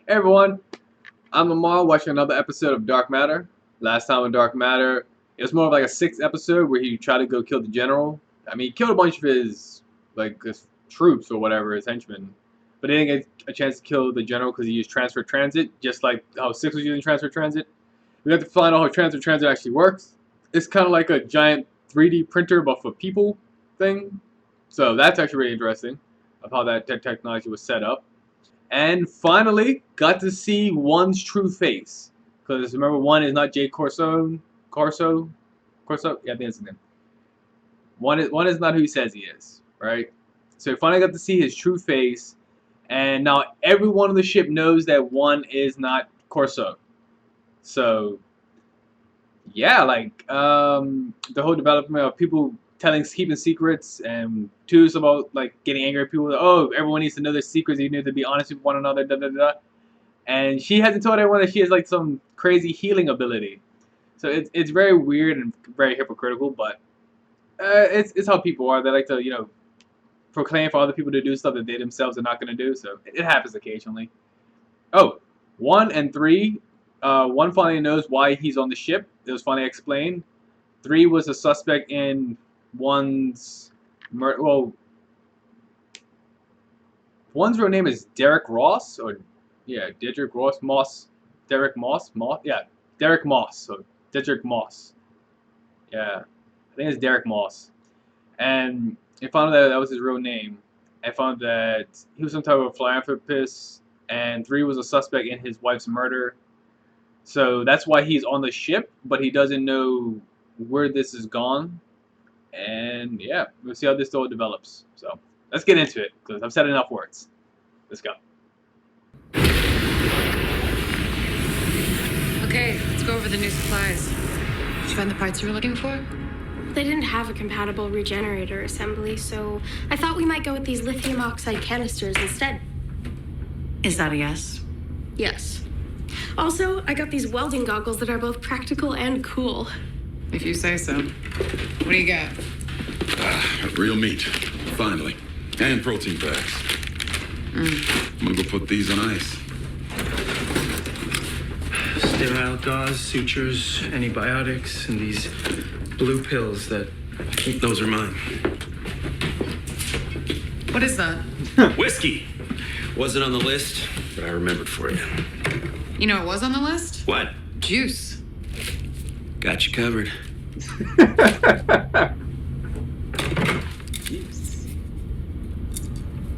Hey everyone, I'm Lamar watching another episode of Dark Matter. Last time on Dark Matter, it was more of like a sixth episode where he tried to go kill the general. I mean, he killed a bunch of his his troops or whatever, his henchmen, but he didn't get a chance to kill the general because he used transfer transit, just like how Six was using transfer transit. We have to find out how transfer transit actually works. It's kind of like a giant 3D printer, but for people thing. So that's actually really interesting of how that technology was set up. And finally, got to see One's true face. Because remember, One is not Jay Corso. Corso? Yeah, I think that's his name. One is not who he says he is, right? So we finally got to see his true face. And now everyone on the ship knows that One is not Corso. So, yeah, the whole development of people keeping secrets, and two is about getting angry at people. Oh, everyone needs to know their secrets. You need to be honest with one another. Da da da. And she hasn't told everyone that she has some crazy healing ability. So it's very weird and very hypocritical. But it's how people are. They like to proclaim for other people to do stuff that they themselves are not going to do. So it happens occasionally. Oh, 1 and 3. 1 finally knows why he's on the ship. It was finally explained. 3 was a suspect in One's murder. Well, One's real name is Derek Ross, or Dedrick Ross Moss. Derek Moss? Derek Moss. So Dedrick Moss. Yeah, I think it's Derek Moss. And I found out that was his real name. I found that he was some type of philanthropist, and 3 was a suspect in his wife's murder. So that's why he's on the ship, but he doesn't know where this is gone. And yeah, we'll see how this all develops. So let's get into it, because I've said enough words. Let's go. Okay, let's go over the new supplies. Did you find the parts you were looking for? They didn't have a compatible regenerator assembly, so I thought we might go with these lithium oxide canisters instead. Is that a yes? Yes. Also, I got these welding goggles that are both practical and cool. If you say so. What do you got? Real meat, finally. And protein packs. I'm gonna go put these on ice. Sterile gauze, sutures, antibiotics, and these blue pills that... Those are mine. What is that? Whiskey! Wasn't on the list, but I remembered for you. You know what was on the list? What? Juice. Got you covered. What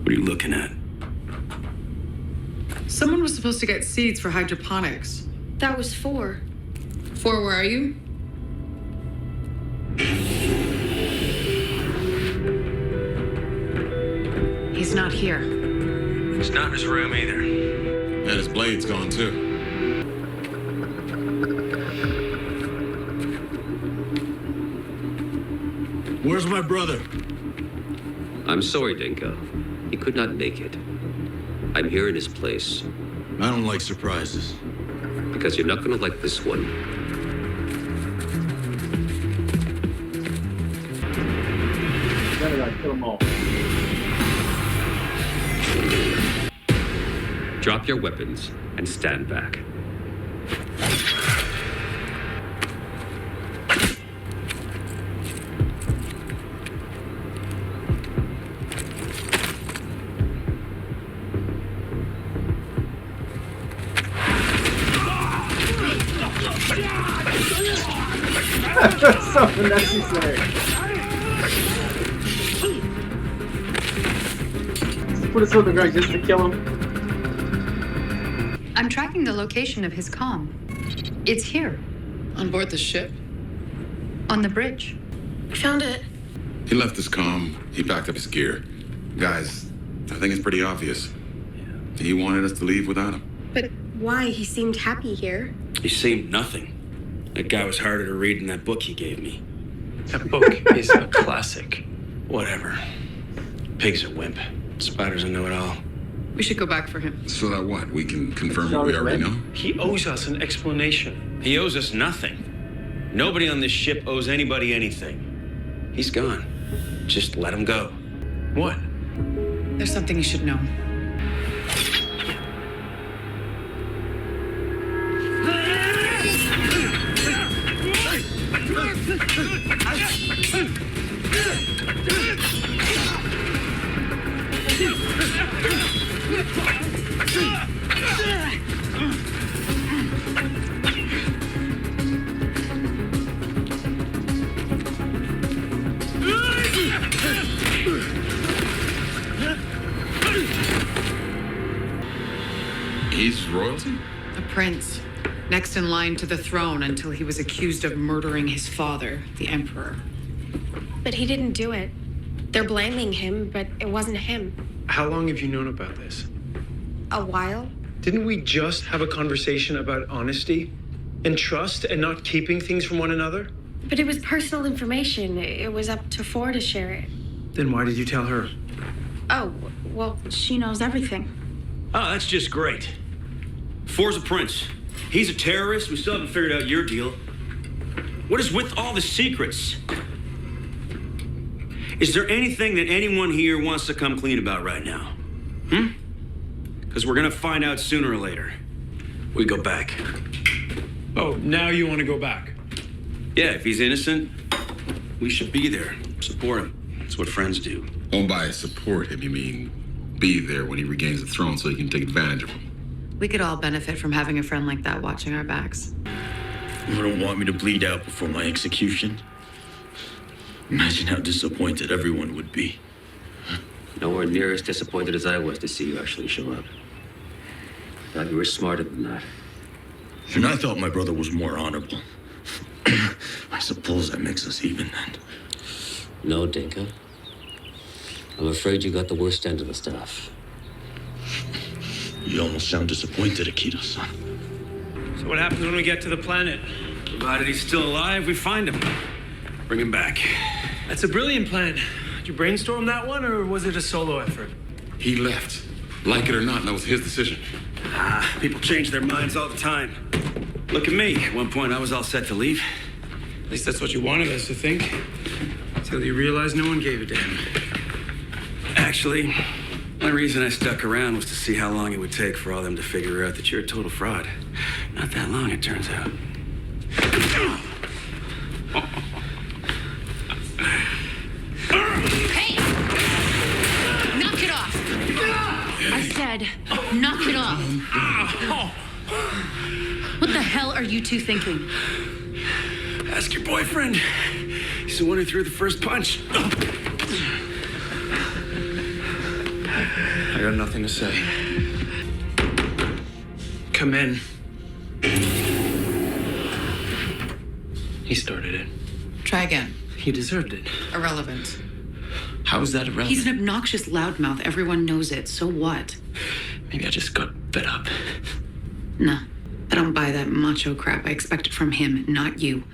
are you looking at? Someone was supposed to get seeds for hydroponics. That was 4. 4, where are you? He's not here. He's not in his room either. And his blade's gone too. Where's my brother? I'm sorry, Dinka. He could not make it. I'm here in his place. I don't like surprises. Because you're not going to like this one. Then I gotta kill them all. Drop your weapons and stand back. So unnecessary. Put us on the ground just to kill him. I'm tracking the location of his comm. It's here, On board the ship? on the bridge. Found it. He left his comm. He packed up his gear. Guys, I think it's pretty obvious. He wanted us to leave without him. But why? He seemed happy here. He seemed nothing. That guy was harder to read than that book he gave me. That book is a classic. Whatever. Pig's a wimp. Spider's a know-it-all. We should go back for him. So that what? We can confirm what we already know? He owes us an explanation. He owes us nothing. Nobody on this ship owes anybody anything. He's gone. Just let him go. What? There's something you should know. He's royalty? A prince. Next in line to the throne until he was accused of murdering his father, the emperor. But he didn't do it. They're blaming him, but it wasn't him. How long have you known about this? A while? Didn't we just have a conversation about honesty and trust and not keeping things from one another? But it was personal information. It was up to Four to share it. Then why did you tell her? Oh, well, she knows everything. Oh, that's just great. Four's a prince. He's a terrorist. We still haven't figured out your deal. What is with all the secrets? Is there anything that anyone here wants to come clean about right now? Because we're gonna find out sooner or later. We go back. Oh, now you want to go back? Yeah, if he's innocent, we should be there. Support him. That's what friends do. Oh, by support him, you mean be there when he regains the throne so he can take advantage of him. We could all benefit from having a friend like that watching our backs. You don't want me to bleed out before my execution? Imagine how disappointed everyone would be. Nowhere near as disappointed as I was to see you actually show up. Thought you were smarter than that. And I thought my brother was more honorable. I suppose that makes us even then. No, Dinka. I'm afraid you got the worst end of the staff. You almost sound disappointed, Akita-san. So what happens when we get to the planet? Provided he's still alive, we find him. Bring him back. That's a brilliant plan. Did you brainstorm that one, or was it a solo effort? He left. Like it or not, that was his decision. People change their minds all the time. Look at me. At one point, I was all set to leave. At least that's what you wanted us to think. Until you realized no one gave a damn. Actually, the reason I stuck around was to see how long it would take for all them to figure out that you're a total fraud. Not that long, it turns out. Hey! Knock it off! I said, knock it off. What the hell are you two thinking? Ask your boyfriend. He's the one who threw the first punch. I got nothing to say. Come in. He started it. Try again. He deserved it. Irrelevant. How is that irrelevant? He's an obnoxious loudmouth. Everyone knows it. So what? Maybe I just got fed up. No. I don't buy that macho crap. I expect it from him, not you.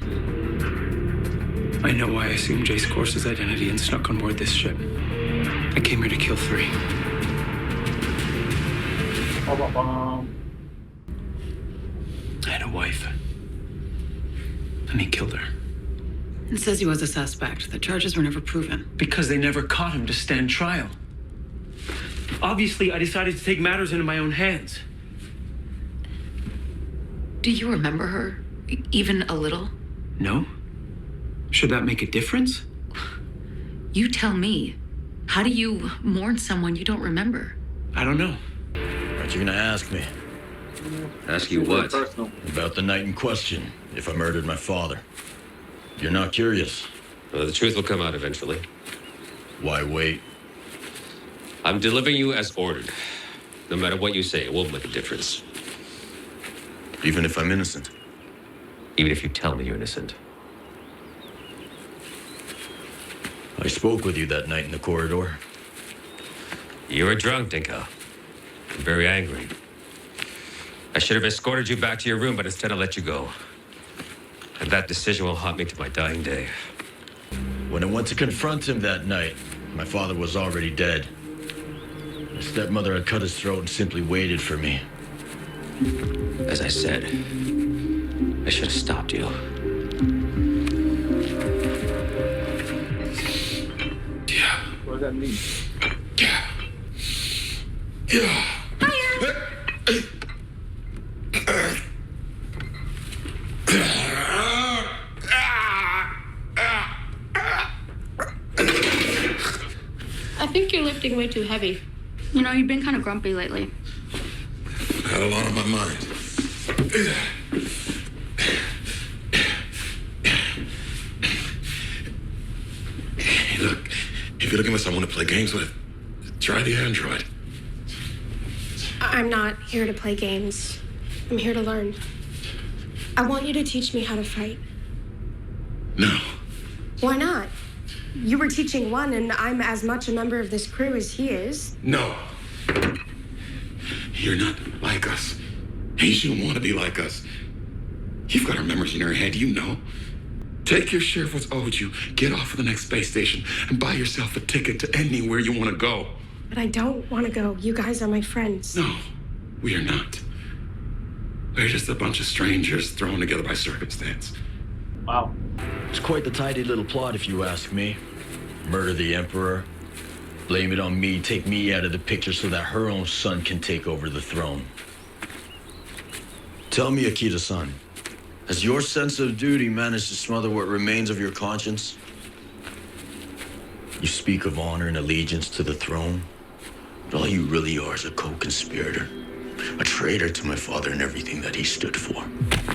I know why I assumed Jace Corse's identity and snuck on board this ship. I came here to kill 3. I had a wife. And he killed her. It says he was a suspect. The charges were never proven. Because they never caught him to stand trial. Obviously, I decided to take matters into my own hands. Do you remember her? Even a little? No? Should that make a difference? You tell me. How do you mourn someone you don't remember? I don't know. Aren't you gonna ask me? Ask you what? Personal. About the night in question, if I murdered my father. You're not curious. Well, the truth will come out eventually. Why wait? I'm delivering you as ordered. No matter what you say, it won't make a difference. Even if I'm innocent. Even if you tell me you're innocent. I spoke with you that night in the corridor. You were drunk, Dinka. And very angry. I should have escorted you back to your room, but instead I let you go. And that decision will haunt me to my dying day. When I went to confront him that night, my father was already dead. My stepmother had cut his throat and simply waited for me. As I said, I should have stopped you. What does that mean? lifting way too heavy. You know, you've been kind of grumpy lately. Had a lot on my mind. Hey, look, if you're looking for someone to play games with, try the android. I'm not here to play games. I'm here to learn. I want you to teach me how to fight. No. Why not? You were teaching one, and I'm as much a member of this crew as he is. No. You're not like us. And you shouldn't want to be like us. You've got our memories in your head, you know. Take your share of what's owed you, get off of the next space station, and buy yourself a ticket to anywhere you want to go. But I don't want to go. You guys are my friends. No, we are not. We're just a bunch of strangers thrown together by circumstance. Wow. It's quite the tidy little plot, if you ask me. Murder the Emperor, blame it on me, take me out of the picture so that her own son can take over the throne. Tell me, Akita-san, has your sense of duty managed to smother what remains of your conscience? You speak of honor and allegiance to the throne, but all you really are is a co-conspirator. A traitor to my father and everything that he stood for.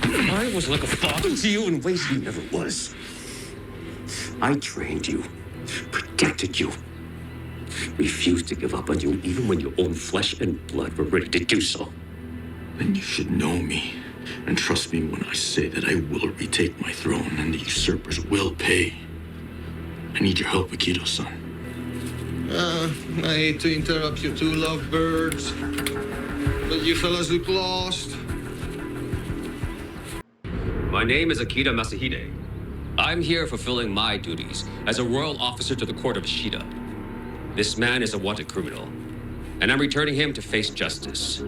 I was like a father to you in ways you never was. I trained you, protected you, refused to give up on you even when your own flesh and blood were ready to do so. Then you should know me and trust me when I say that I will retake my throne and the usurpers will pay. I need your help, Akito-san. I hate to interrupt you two lovebirds, but you fellas look lost. My name is Akita Masahide. I'm here fulfilling my duties as a royal officer to the court of Ishida. This man is a wanted criminal, and I'm returning him to face justice.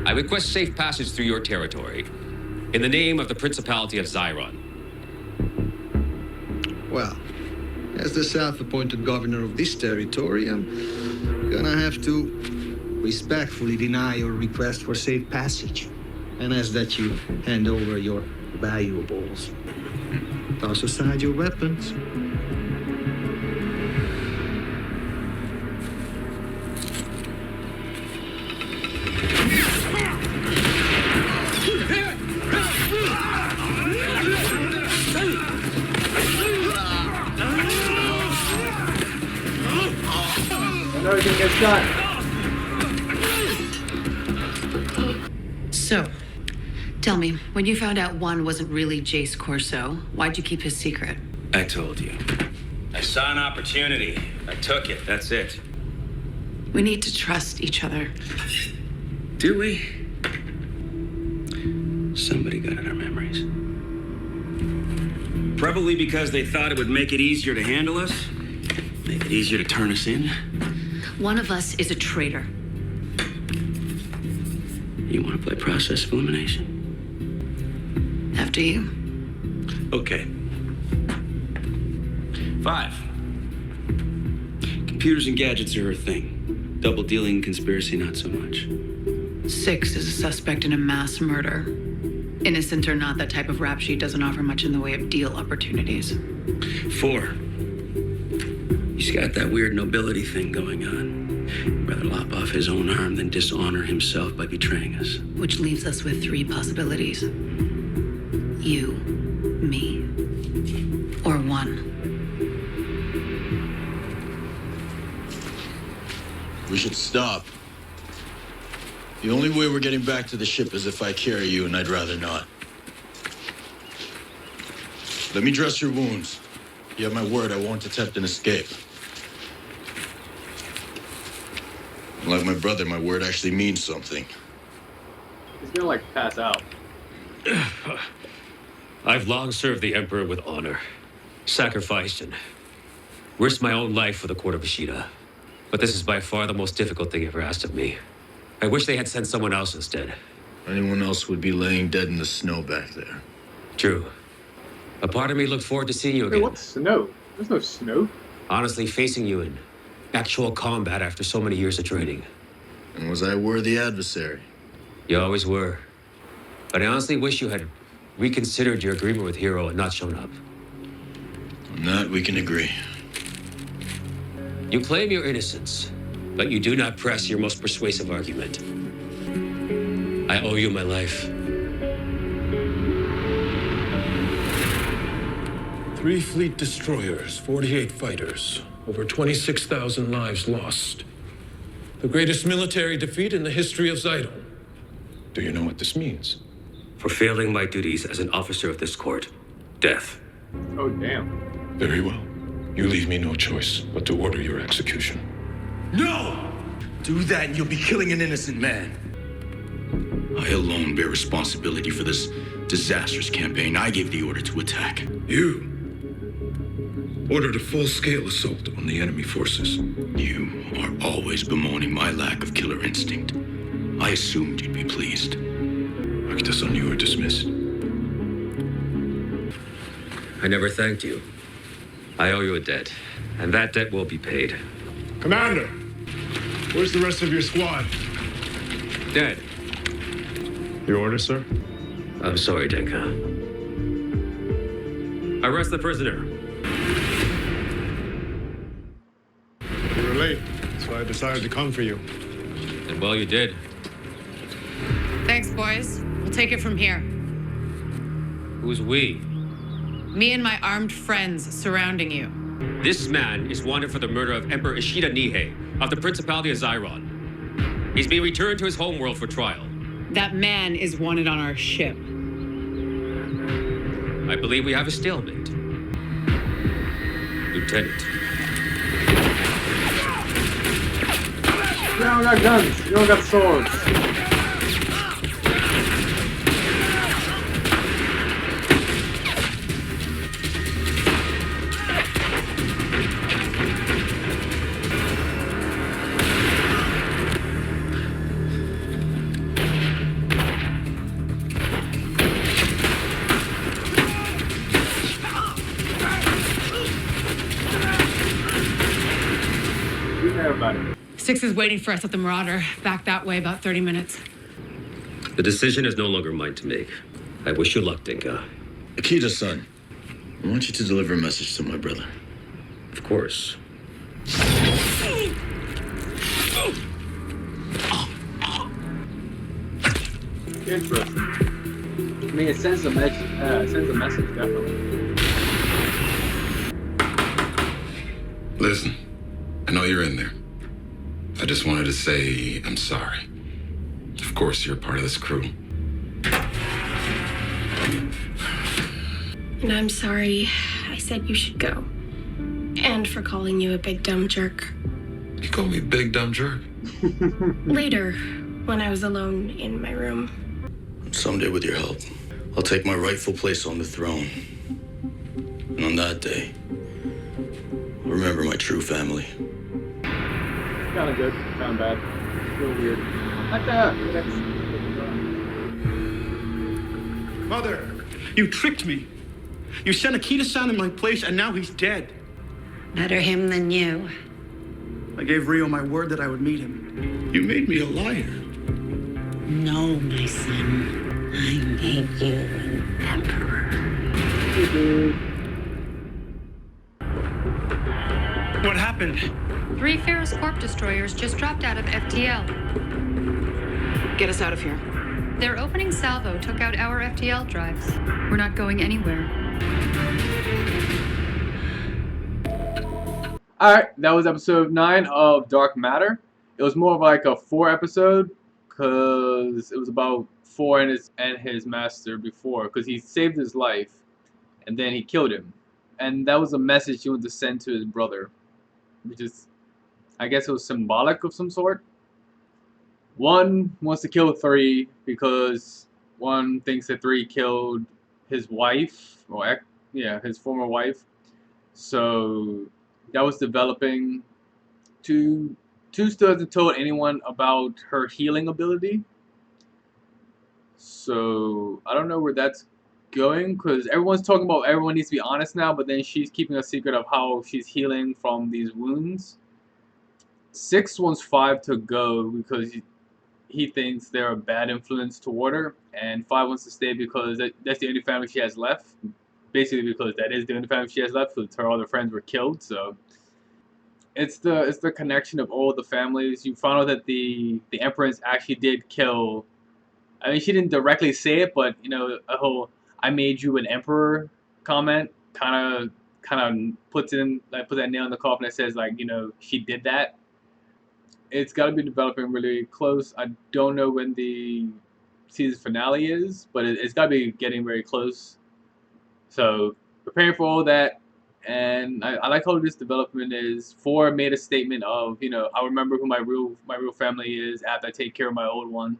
I request safe passage through your territory in the name of the Principality of Zyron. Well, as the self-appointed governor of this territory, I'm gonna have to respectfully deny your request for safe passage and ask that you hand over your valuables. Toss aside your weapons. Everything gets done. So, tell me, when you found out one wasn't really Jace Corso, why'd you keep his secret? I told you. I saw an opportunity. I took it. That's it. We need to trust each other. Do we? Somebody got in our memories. Probably because they thought it would make it easier to handle us, make it easier to turn us in. One of us is a traitor. You want to play process of elimination? After you. Okay. 5. Computers and gadgets are her thing. Double dealing, conspiracy, not so much. 6 is a suspect in a mass murder. Innocent or not, that type of rap sheet doesn't offer much in the way of deal opportunities. 4. He's got that weird nobility thing going on. Rather lop off his own arm than dishonor himself by betraying us. Which leaves us with 3 possibilities. You, me, or 1. We should stop. The only way we're getting back to the ship is if I carry you, and I'd rather not. Let me dress your wounds. You have my word I won't attempt an escape. Like my brother, my word actually means something. He's gonna like pass out. I've long served the Emperor with honor, sacrificed and risked my own life for the court of Ishida. But this is by far the most difficult thing ever asked of me. I wish they had sent someone else instead. Anyone else would be laying dead in the snow back there. True. A part of me looked forward to seeing you again. Hey, what's snow? There's no snow. Honestly, facing you in actual combat after so many years of training. And was I a worthy adversary? You always were. But I honestly wish you had reconsidered your agreement with Hero and not shown up. On that, we can agree. You claim your innocence, but you do not press your most persuasive argument. I owe you my life. 3 fleet destroyers, 48 fighters, over 26,000 lives lost. The greatest military defeat in the history of Zidon. Do you know what this means? For failing my duties as an officer of this court, death. Oh, damn. Very well. You leave me no choice but to order your execution. No! Do that and you'll be killing an innocent man. I alone bear responsibility for this disastrous campaign. I gave the order to attack. You ordered a full-scale assault on the enemy forces. You are always bemoaning my lack of killer instinct. I assumed you'd be pleased. Arctason, you are dismissed. I never thanked you. I owe you a debt, and that debt will be paid. Commander, where's the rest of your squad? Dead. Your order, sir? I'm sorry, Denka. Arrest the prisoner. You were late, so I decided to come for you. And well, you did. Thanks, boys. We'll take it from here. Who's we? Me and my armed friends surrounding you. This man is wanted for the murder of Emperor Ishida Nihei of the Principality of Zyron. He's being returned to his homeworld for trial. That man is wanted on our ship. I believe we have a stalemate. Lieutenant. You don't got guns. You don't got swords. Everybody. 6 is waiting for us at the Marauder. Back that way, about 30 minutes. The decision is no longer mine to make. I wish you luck, Dinka. Akita-san, I want you to deliver a message to my brother. Of course. Interesting. I mean, it sends a message, definitely. Listen, I know you're in there. I just wanted to say I'm sorry. Of course, you're part of this crew. And I'm sorry I said you should go. And for calling you a big dumb jerk. You call me big dumb jerk? Later, when I was alone in my room. Someday, with your help, I'll take my rightful place on the throne. And on that day, I'll remember my true family. Kind of good, kind of bad. A little weird. Like that. Mother, you tricked me. You sent Akita-san in my place, and now he's dead. Better him than you. I gave Rio my word that I would meet him. You made me a liar. No, my son. I made you an emperor. What happened? 3 Ferris Corp destroyers just dropped out of FTL. Get us out of here. Their opening salvo took out our FTL drives. We're not going anywhere. Alright, that was episode 9 of Dark Matter. It was more of like a 4 episode, because it was about 4 and his master before, because he saved his life, and then he killed him. And that was a message he wanted to send to his brother, which is, I guess it was symbolic of some sort. 1 wants to kill 3 because 1 thinks that 3 killed his wife, or yeah, his former wife. So that was developing. 2 still hasn't told anyone about her healing ability. So I don't know where that's going, because everyone's talking about everyone needs to be honest now, but then she's keeping a secret of how she's healing from these wounds. 6 wants 5 to go because he thinks they're a bad influence toward her, and 5 wants to stay because that's the only family she has left. Basically because that is the only family she has left, because her other friends were killed. So it's the connection of all the families. You find out that the Empress actually did kill. I mean, she didn't directly say it, but you know, a whole "I made you an emperor" comment kind of puts that nail in the coffin that says, like, you know, she did that. It's got to be developing really close. I don't know when the season finale is, but it's got to be getting very close. So preparing for all that. And I like how this development is. 4 made a statement of, you know, I'll remember who my real family is after I take care of my old one.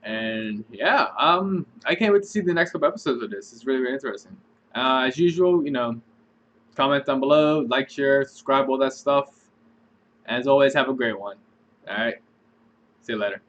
And yeah, I can't wait to see the next couple episodes of this. It's really, really interesting. As usual, you know, comment down below, like, share, subscribe, all that stuff. As always, have a great one. All right, see you later.